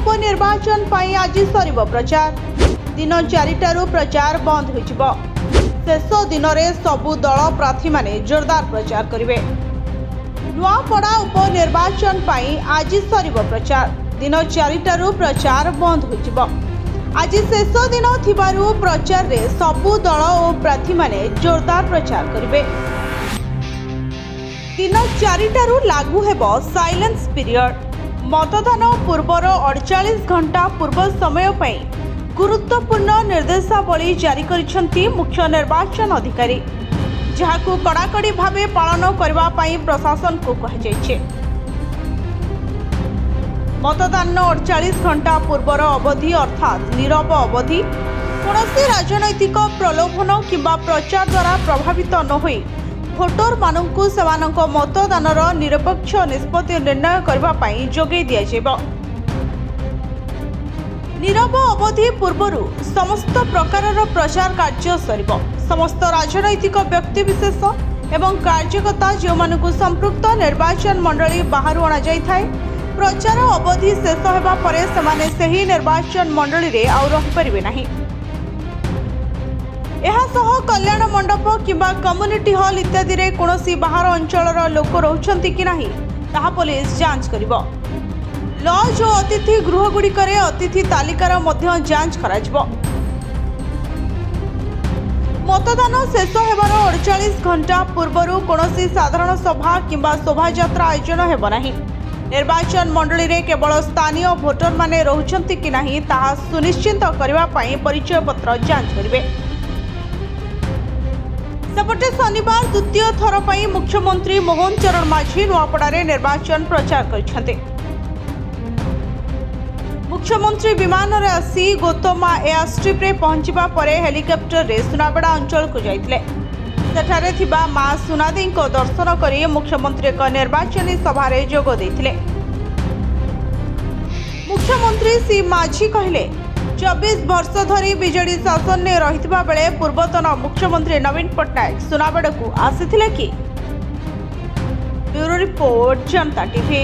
उपनिर्वाचन पर आज सर प्रचार दिन 4टारू प्रचार बंद हो शेष दिन में सबु दल प्रार्थी माने जोरदार प्रचार करेंगे। नुआपड़ा उपनिर्वाचन पर आज सर प्रचार दिन 4टारू प्रचार बंद हो आज शेष दिन थिबारु प्रचार रे सबु दल और प्रार्थी माने जोरदार प्रचार करेंगे। दिन 4टारू लागू हेबो साइलेंस पीरियड मतदान पूर्वर 48 घंटा पूर्व समय पर गुरुत्वपूर्ण निर्देशावली जारी करिसेंती मुख्य निर्वाचन अधिकारी जहाकू कड़ाकड़ी भावे पालन करबा पई प्रशासन को कहा जायछे। मतदान 48 घंटा पूर्वर अवधि अर्थात नीरव अवधि कौनसी राजनैतिक प्रलोभन किंबा प्रचार द्वारा प्रभावित न होई भोटर माननकु सेमानक मतदानर निरपेक्ष निष्पत्ति निर्णय करबा पई जोगै दिया जेबो। नीरव अवधि पूर्वरु समस्त प्रकारर प्रचार कार्य सरिबो। समस्त राजनैतिक व्यक्तिविशेष एवं कार्यकर्ता जो मानकु संपृक्त निर्वाचन मंडली बाहरु अणा जाय थाए प्रचार अवधि शेष हेबा परे सेमाने सेही निर्वाचन मंडली रे आउ रहि परिबे नाही। एहासह कल्याण मंडप किंबा कम्युनिटी हॉल इत्यादि रे कोनोसी बाहर अंचलर लोक रहउछंती कि नाही ताहा पुलिस जांच करिबो। लॉज और अतिथि गृह गुड़िकरे अतिथि तालिकार मध्य जांच कराजिबो। मतदान शेष हेबार 48 घंटा पूर्वरु कोनोसी साधारण सभा किंबा शोभायात्रा आयोजन हेबो नाही। निर्वाचन मंडली रे केवल स्थानीय भोटर माने रहउछंती कि नाही ताहा सुनिश्चित करबा पई परिचय पत्र जांच करिवे। सेपटे शनिवार द्वितीय थर पर मुख्यमंत्री मोहन चरण माझी नुआपड़ा निर्वाचन प्रचार करछन्ते। मुख्यमंत्री विमान रे आसी गोतमा एयरस्ट्रिप रे पहुंचबा परे हेलिकॉप्टर रे सुनाबेड़ा अंचल को जाइतले। सेठारे थिबा मां सुनादी को दर्शन करी मुख्यमंत्री एक निर्वाचनी सभा रे जोग दैथिले। मुख्यमंत्री श्री माझी कहले 24 वर्ष धरी बिजेडी शासन ने रहितबा बेले पूर्वतन मुख्यमंत्री नवीन पट्टनायक सुनाबेड़ा को आसीथिले कि। ब्यूरो रिपोर्ट जनता टीवी।